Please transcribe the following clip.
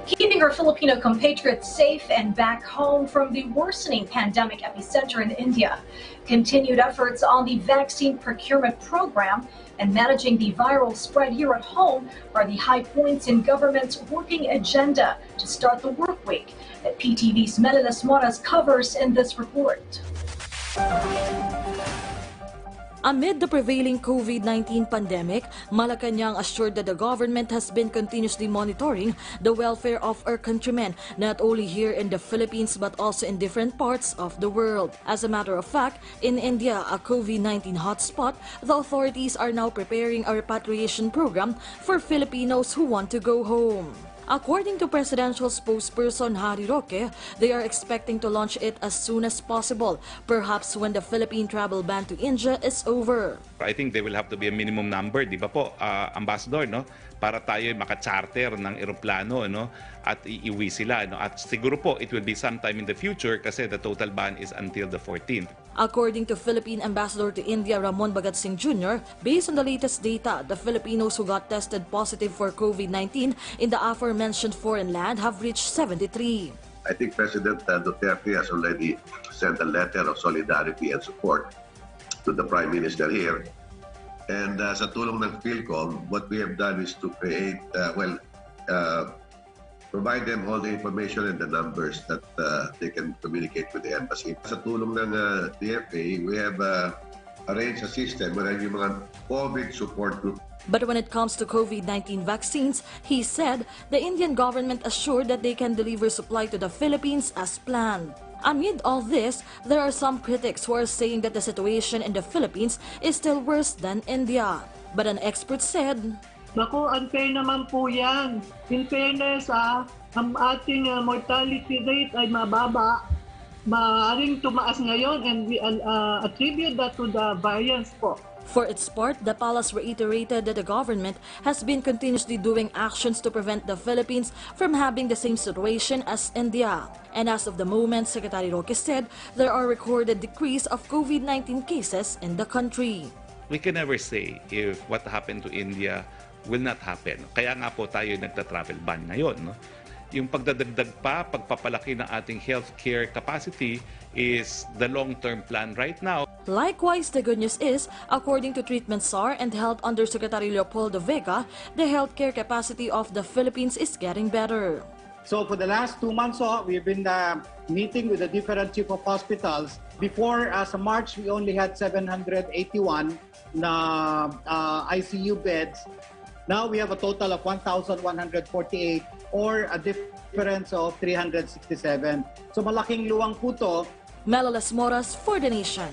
Keeping our Filipino compatriots safe and back home from the worsening pandemic epicenter in India. Continued efforts on the vaccine procurement program and managing the viral spread here at home are the high points in government's working agenda to start the work week that PTV's Melilas Moras covers in this report. Amid the prevailing COVID-19 pandemic, Malacanang assured that the government has been continuously monitoring the welfare of our countrymen, not only here in the Philippines but also in different parts of the world. As a matter of fact, in India, a COVID-19 hotspot, the authorities are now preparing a repatriation program for Filipinos who want to go home. According to presidential spokesperson Harry Roque, they are expecting to launch it as soon as possible, perhaps when the Philippine travel ban to India is over. I think there will have to be a minimum number, di ba po, Ambassador, no? Para tayo maka-charter ng eroplano, no? At iiwi sila, no? At siguro po, it will be sometime in the future kasi the total ban is until the 14th. According to Philippine Ambassador to India Ramon Bagat Singh Jr., based on the latest data, the Filipinos who got tested positive for COVID-19 in the aforementioned foreign land have reached 73. I think President Duterte has already sent a letter of solidarity and support to the Prime Minister here. And sa tulong ng PhilCom, what we have done is to create, provide them all the information and the numbers that they can communicate with the embassy. Sa tulong ng DFA, we have arranged a system where yung mga COVID support group. But when it comes to COVID-19 vaccines, he said the Indian government assured that they can deliver supply to the Philippines as planned. Amid all this, there are some critics who are saying that the situation in the Philippines is still worse than India. But an expert said, Naku, unfair naman po yan. In fairness, ang ating mortality rate ay mababa. Maaaring tumaas ngayon and we attribute that to the variants po. For its part, the palace reiterated that the government has been continuously doing actions to prevent the Philippines from having the same situation as India. And as of the moment, Secretary Roque said there are recorded decrease of COVID-19 cases in the country. We can never say if what happened to India will not happen. Kaya nga po tayo nagta-travel ban ngayon, no? Yung pagdadagdag pa, pagpapalaki ng ating healthcare capacity is the long-term plan right now. Likewise, the good news is, according to Treatment SAR and Health Undersecretary Leopoldo Vega, the healthcare capacity of the Philippines is getting better. So for the last 2 months, we've been meeting with the different chief of hospitals. Before, as of March, we only had 781 na ICU beds. Now we have a total of 1,148 or a difference of 367. So malaking luwang po to. Melilas Moras for the Nation.